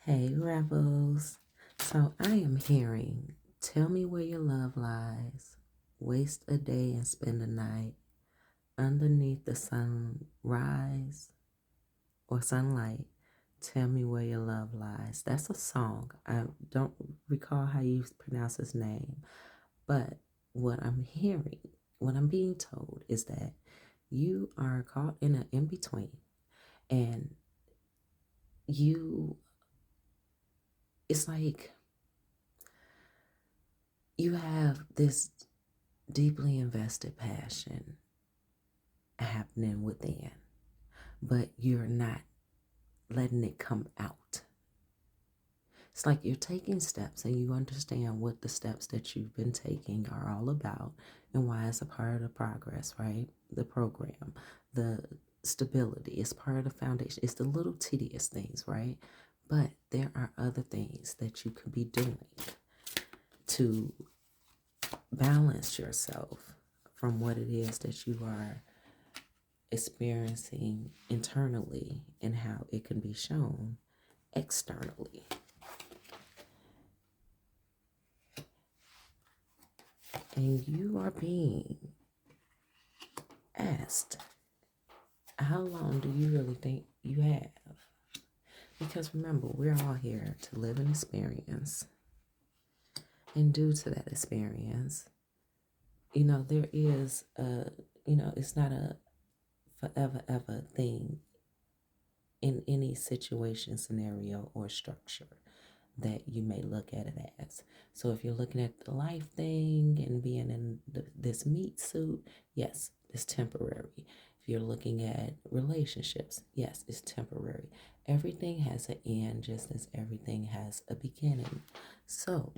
Hey, Rebels. So I am hearing, tell me where your love lies. Waste a day and spend a night underneath the sunrise or sunlight. Tell me where your love lies. That's a song. I don't recall how you pronounce his name, but what I'm hearing, what I'm being told is that you are caught in an in between and you, it's like you have this deeply invested passion happening within, but you're not letting it come out. It's like you're taking steps and you understand what the steps that you've been taking are all about and why it's a part of the progress, right? The program, the stability, it's part of the foundation. It's the little tedious things, right? But there are other things that you could be doing to balance yourself from what it is that you are experiencing internally and how it can be shown externally. And you are being asked, how long do you really think you have? Because remember, we're all here to live an experience. And due to that experience, there is it's not a forever ever thing in any situation, scenario, or structure that you may look at it as. So if you're looking at the life thing and being in this meat suit, yes, it's temporary. If you're looking at relationships, yes, it's temporary. Everything has an end just as everything has a beginning. So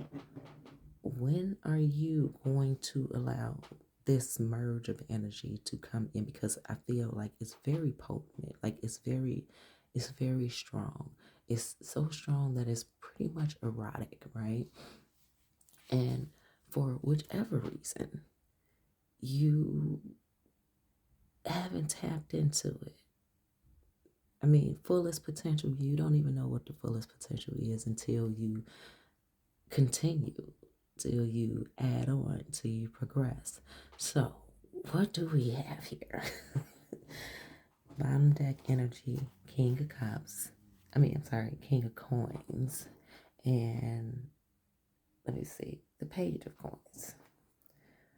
when are you going to allow this merge of energy to come in? Because I feel like it's very potent, like it's very strong. It's so strong that it's pretty much erotic, right? And for whichever reason you haven't tapped into it, I mean, fullest potential, you don't even know what the fullest potential is until you continue, till you add on, till you progress. So, what do we have here? Bottom deck energy, King of Cups. I'm sorry, King of Coins. And let me see, the Page of Coins.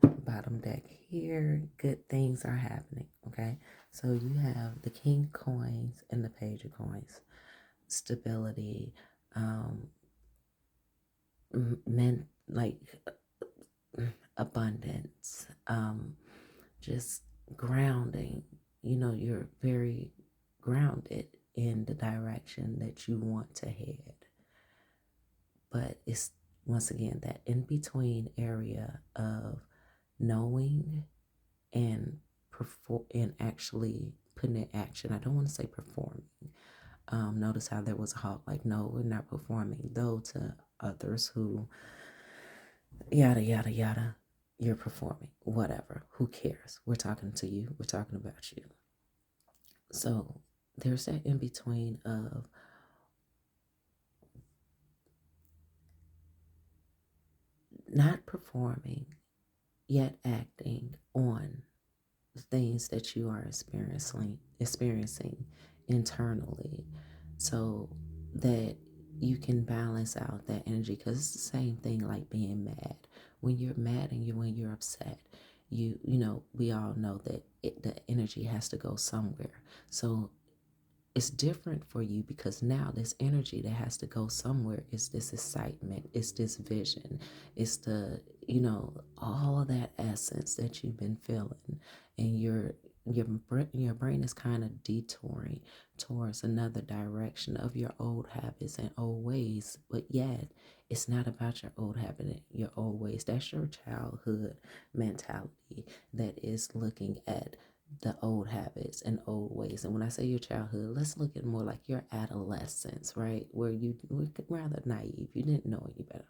Bottom deck here, good things are happening, okay? So you have the King of Coins and the Page of Coins. Stability, men like abundance, just grounding. You're very grounded in the direction that you want to head. But it's once again that in between area of knowing and perform and actually putting in action. I don't want to say performing. Notice how there was a halt, like, no, we're not performing, though to others who yada yada yada, you're performing, whatever, who cares? We're talking to you, we're talking about you. So there's that in between of not performing yet acting on the things that you are experiencing internally, so that you can balance out that energy, because it's the same thing like being mad. When you're mad and when you're upset, we all know that the energy has to go somewhere. So it's different for you because now this energy that has to go somewhere is this excitement, it's this vision, it's the, all of that essence that you've been feeling, and your brain is kind of detouring towards another direction of your old habits and old ways. But yet it's not about your old habit and your old ways. That's your childhood mentality that is looking at the old habits and old ways. And when I say your childhood, let's look at more like your adolescence, right? Where you were rather naive, you didn't know any better.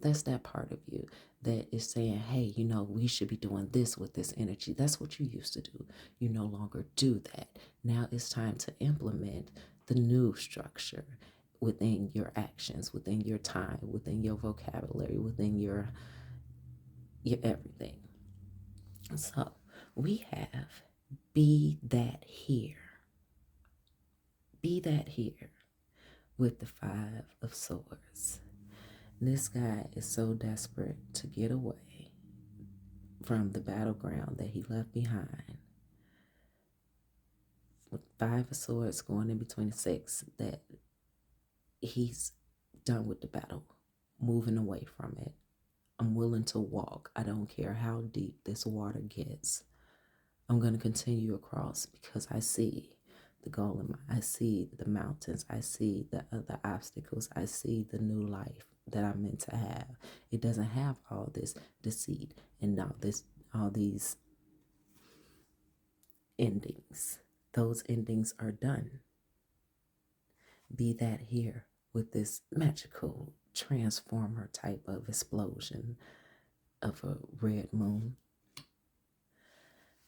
That's that part of you that is saying, hey, we should be doing this with this energy. That's what you used to do. You no longer do that. Now it's time to implement the new structure within your actions, within your time, within your vocabulary, within your everything. So we have be that here. Be that here with the Five of Swords. This guy is so desperate to get away from the battleground that he left behind. With Five of Swords going in between the six, that he's done with the battle, moving away from it. I'm willing to walk. I don't care how deep this water gets. I'm going to continue across because I see the goal in I see the mountains. I see the other obstacles. I see the new life that I'm meant to have. It doesn't have all this deceit and all these endings. Those endings are done. Be that here with this magical transformer type of explosion of a red moon.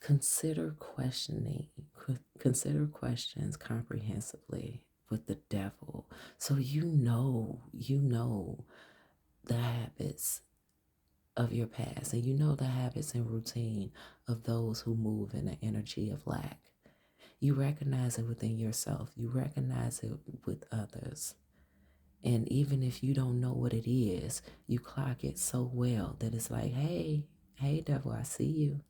Consider questions comprehensively with the devil. So you know the habits of your past, and you know the habits and routine of those who move in the energy of lack. You recognize it within yourself. You recognize it with others. And even if you don't know what it is, you clock it so well that it's like, hey, devil, I see you.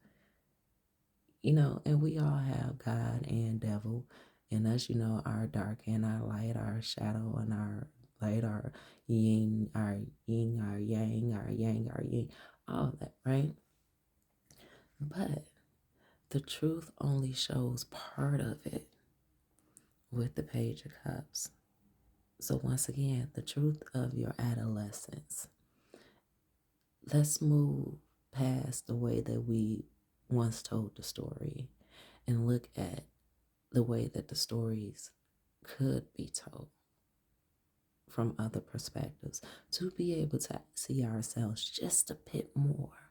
And we all have God and devil in us, our dark and our light, our shadow and our light, our yin, our yin, our yang, our yang, our yin, all that, right? But the truth only shows part of it with the Page of Cups. So once again, the truth of your adolescence. Let's move past the way that we once told the story and look at the way that the stories could be told from other perspectives to be able to see ourselves just a bit more.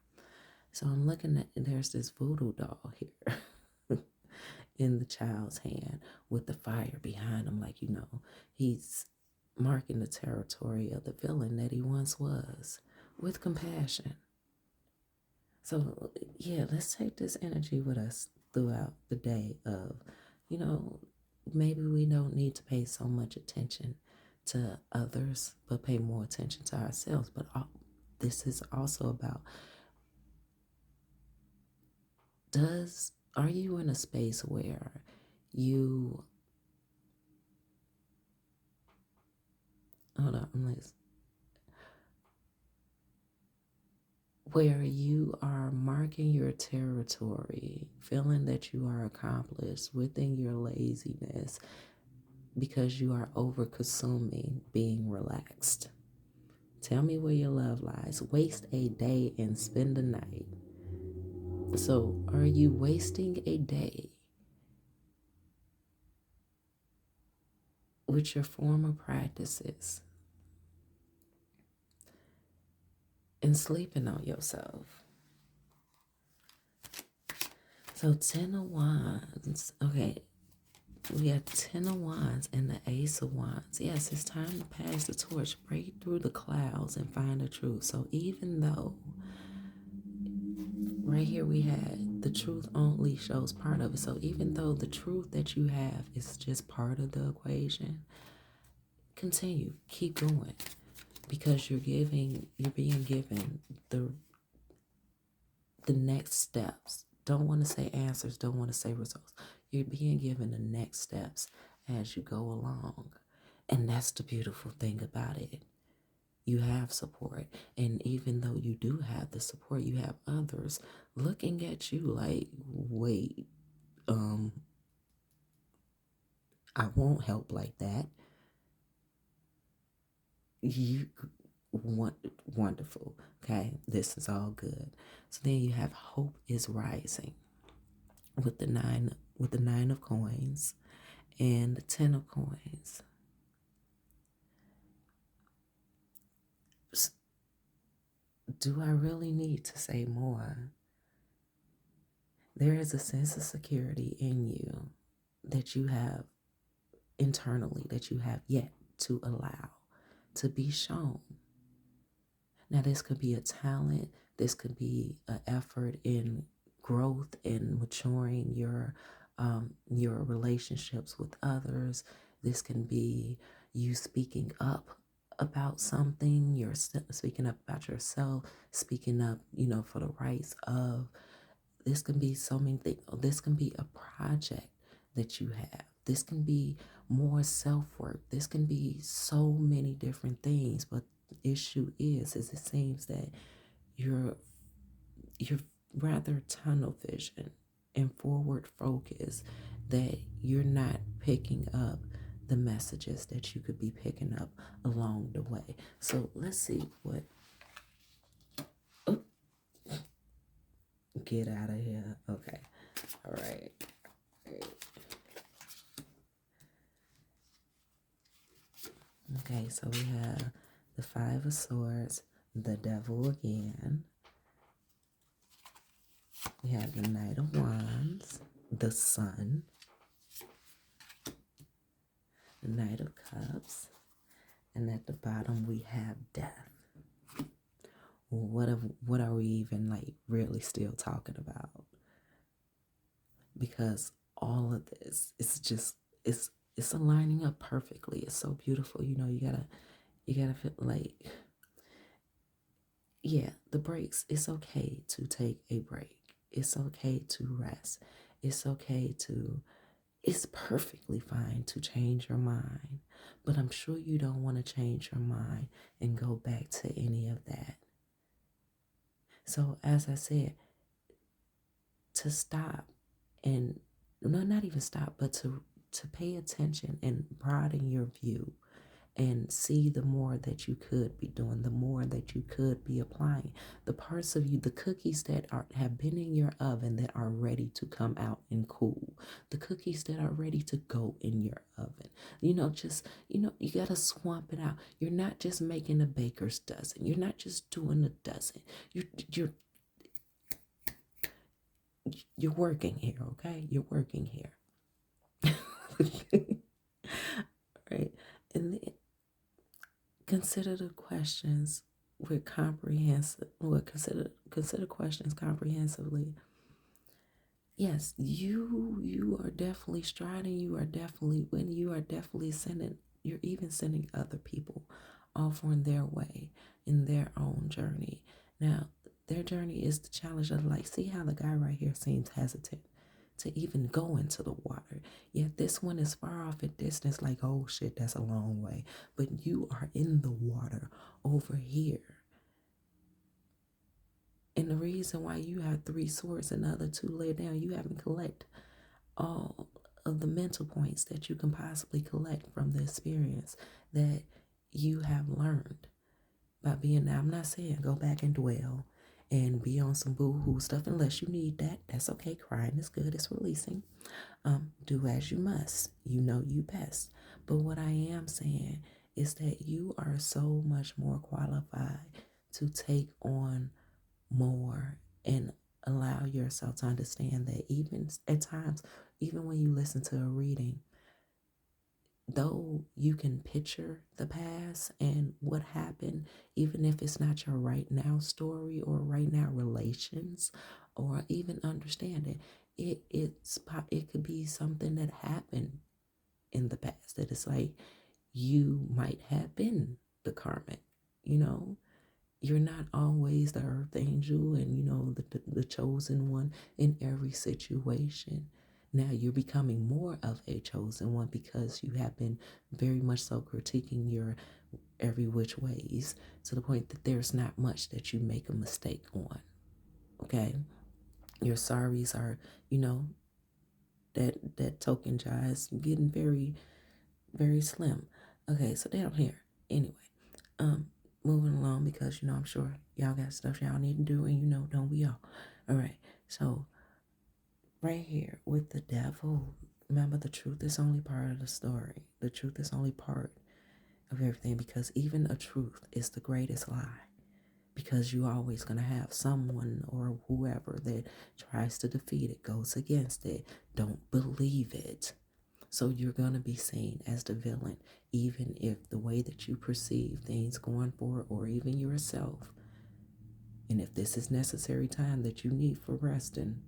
So I'm looking at, there's this voodoo doll here in the child's hand with the fire behind him, like, he's marking the territory of the villain that he once was with compassion. So, yeah, let's take this energy with us throughout the day of, maybe we don't need to pay so much attention to others, but pay more attention to ourselves. But this is also about, are you in a space where you, where you are marking your territory, feeling that you are accomplished within your laziness because you are over consuming, being relaxed. Tell me where your love lies. Waste a day and spend the night. So are you wasting a day with your former practices and sleeping on yourself? So 10 of Wands. Okay, we have 10 of Wands and the Ace of Wands. Yes, it's time to pass the torch, break through the clouds and find the truth. So even though right here we had the truth only shows part of it. So even though the truth that you have is just part of the equation, continue, keep going, because you're being given the next steps. Don't want to say answers, don't want to say results. You're being given the next steps as you go along. And that's the beautiful thing about it. You have support. And even though you do have the support, you have others looking at you like, wait, I won't help like that. You want wonderful. Okay, this is all good. So then you have hope is rising with the nine of coins and the 10 of coins. Do I really need to say more? There is a sense of security in you that you have internally, that you have yet to allow to be shown. Now, this could be a talent, this could be an effort in growth and maturing your relationships with others. This can be you speaking up about something, you're speaking up about yourself, speaking up, for the rights of. This can be so many things. This can be a project that you have. This can be more self-work. This can be so many different things. But the issue is it seems that you're rather tunnel vision and forward focus, that you're not picking up the messages that you could be picking up along the way. So let's see what. Oh, get out of here. Okay. All right. Okay, so we have the Five of Swords, the Devil again. We have the Knight of Wands, the Sun, the Knight of Cups, and at the bottom we have Death. Well, what are we even really still talking about? Because all of this, it's aligning up perfectly. It's so beautiful. You gotta feel yeah, the breaks. It's okay to take a break. It's okay to rest. It's perfectly fine to change your mind. But I'm sure you don't want to change your mind and go back to any of that. So as I said, to stop and not even stop, but to pay attention and broaden your view and see the more that you could be doing, the more that you could be applying. The parts of you, the cookies that have been in your oven that are ready to come out and cool, the cookies that are ready to go in your oven. You got to swamp it out. You're not just making a baker's dozen. You're not just doing a dozen. You're working here, okay? You're working here. Right? And then consider the questions with consider questions comprehensively. Yes, you are definitely striding, you are definitely winning, you are definitely you're even sending other people off on their way in their own journey. Now, their journey is the challenge of see how the guy right here seems hesitant to even go into the water. Yet this one is far off in distance, oh shit, that's a long way. But you are in the water over here. And the reason why you have 3 swords and the other 2 laid down, you haven't collected all of the mental points that you can possibly collect from the experience that you have learned by being. Now, I'm not saying go back and dwell and be on some boo-hoo stuff unless you need that. That's okay. Crying is good. It's releasing. Do as you must. You know you best. But what I am saying is that you are so much more qualified to take on more and allow yourself to understand that even at times, even when you listen to a reading, though you can picture the past and what happened, even if it's not your right now story or right now relations or even understanding, it could be something that happened in the past that it's you might have been the karmic, You're not always the earth angel and the chosen one in every situation. Now you're becoming more of a chosen one because you have been very much so critiquing your every which ways to the point that there's not much that you make a mistake on. Okay? Your sorries are, that token jar is getting very, very slim. Okay, so down here. Anyway, moving along because I'm sure y'all got stuff y'all need to do and don't we all? All right, so right here with the devil, remember the truth is only part of the story. The truth is only part of everything because even a truth is the greatest lie because you're always going to have someone or whoever that tries to defeat it, goes against it. Don't believe it. So you're going to be seen as the villain, even if the way that you perceive things going forward, or even yourself. And if this is necessary time that you need for resting,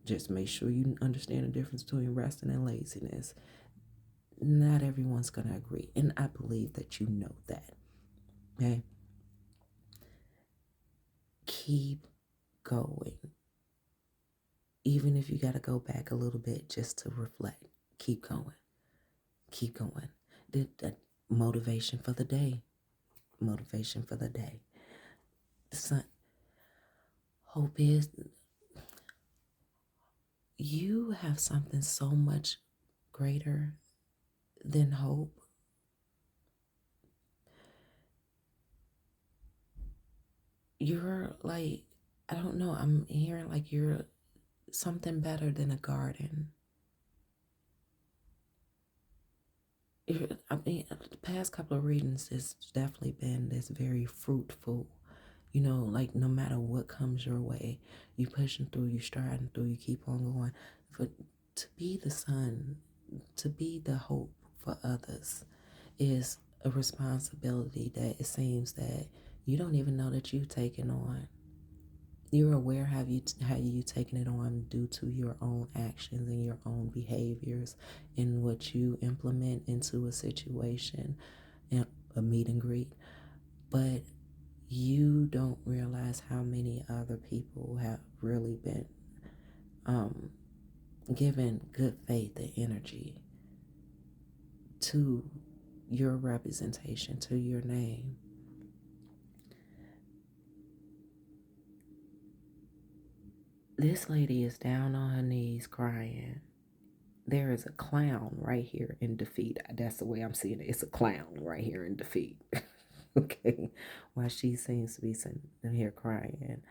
just make sure you understand the difference between resting and laziness. Not everyone's going to agree. And I believe that you know that. Okay? Keep going. Even if you got to go back a little bit just to reflect, keep going. Keep going. The motivation for the day. Motivation for the day. Son, hope is you have something so much greater than hope. You're like, I don't know, I'm hearing like you're something better than a garden. I mean, the past couple of readings has definitely been this very fruitful. You know, like no matter what comes your way, you pushing through, you striding through, you keep on going. For to be the sun, to be the hope for others, is a responsibility that it seems that you don't even know that you've taken on. You're aware how you taken it on due to your own actions and your own behaviors and what you implement into a situation and a meet and greet. But you don't realize how many other people have really been given good faith and energy to your representation, to your name. This lady is down on her knees crying. There is a clown right here in defeat. That's the way I'm seeing it. It's a clown right here in defeat. Okay. While she seems to be sitting here crying,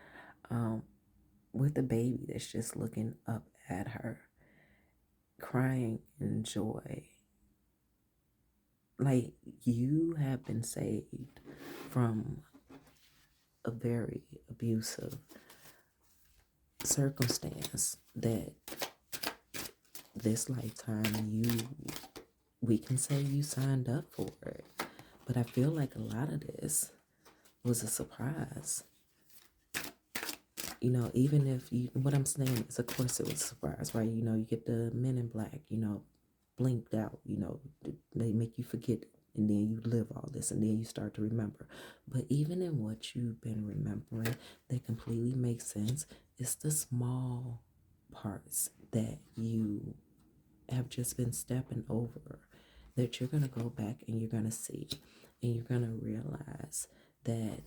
with a baby that's just looking up at her, crying in joy. Like you have been saved from a very abusive circumstance that this lifetime we can say you signed up for it. But I feel like a lot of this was a surprise. You know, even if you, what I'm saying is, of course it was a surprise, right? You know, you get the Men in Black, you know, blinked out, you know, they make you forget, and then you live all this, and then you start to remember. But even in what you've been remembering, that completely makes sense. It's the small parts that you have just been stepping over that you're going to go back and you're going to see, and you're going to realize that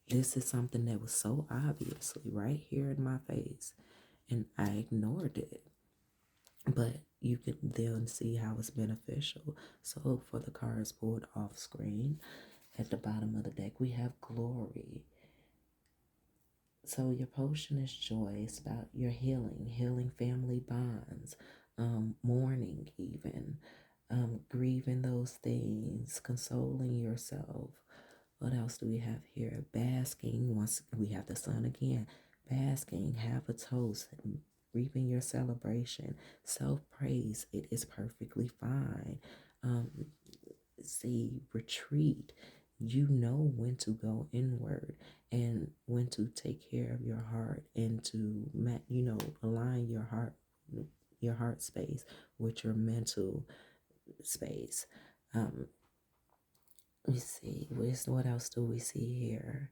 this is something that was so obviously right here in my face, and I ignored it. But you can then see how it's beneficial. So for the cards pulled off screen, at the bottom of the deck, we have glory. So your potion is joy. It's about your healing family bonds, mourning even, grieving those things, consoling yourself. What else do we have here? Basking. Once we have the sun again. Basking, have a toast, reaping your celebration. Self-praise, it is perfectly fine. Um, See, retreat. You know when to go inward and when to take care of your heart and to, align your heart space with your mental space. Um, let me see, what else do we see here?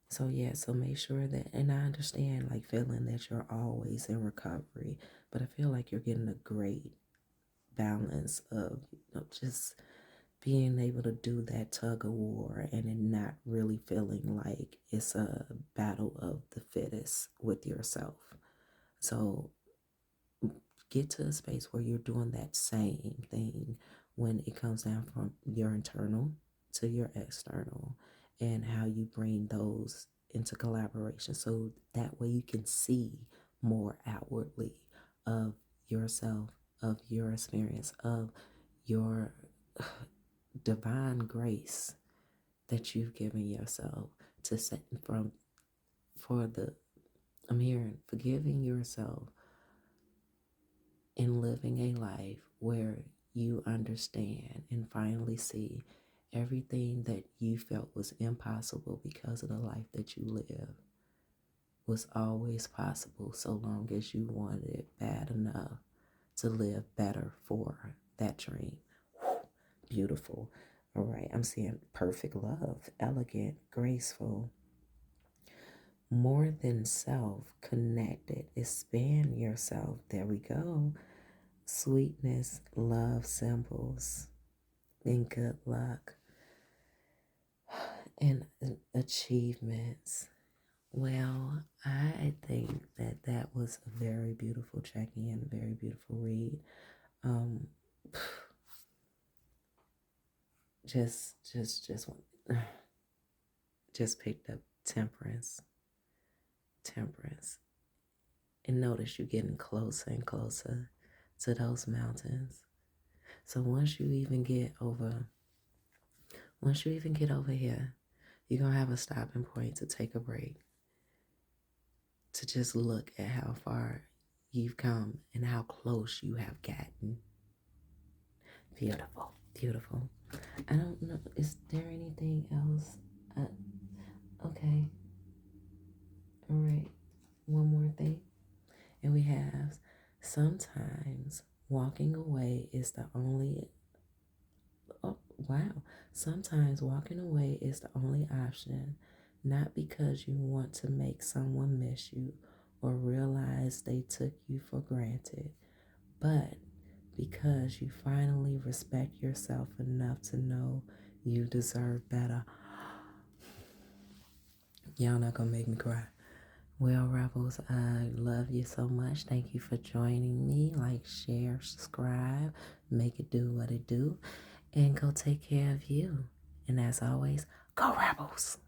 So yeah, so make sure that, and I understand like feeling that you're always in recovery, but I feel like you're getting a great balance of, just being able to do that tug of war and it not really feeling like it's a battle of the fittest with yourself. So get to a space where you're doing that same thing when it comes down from your internal to your external, and how you bring those into collaboration so that way you can see more outwardly of yourself, of your experience, of your divine grace that you've given yourself to set from for the I'm hearing forgiving yourself in living a life where you understand and finally see everything that you felt was impossible because of the life that you live was always possible so long as you wanted it bad enough to live better for that dream. Beautiful. All right, I'm seeing perfect love, elegant, graceful, more than self, connected, expand yourself. There we go. Sweetness, love symbols, and good luck, and achievements. Well, I think that that was a very beautiful check-in, a very beautiful read. Um, just just picked up temperance, and notice you're getting closer and closer to those mountains. So once you even get over here, you're gonna have a stopping point to take a break, to just look at how far you've come and how close you have gotten. Beautiful, beautiful. I don't know. Is there anything else? Okay. All right. One more thing. And we have sometimes walking away is the only, oh, wow. Sometimes walking away is the only option, not because you want to make someone miss you or realize they took you for granted, but because you finally respect yourself enough to know you deserve better. Y'all not gonna make me cry. Well, Rebels, I love you so much. Thank you for joining me. Like, share, subscribe, make it do what it do, and go take care of you. And as always, go Rebels!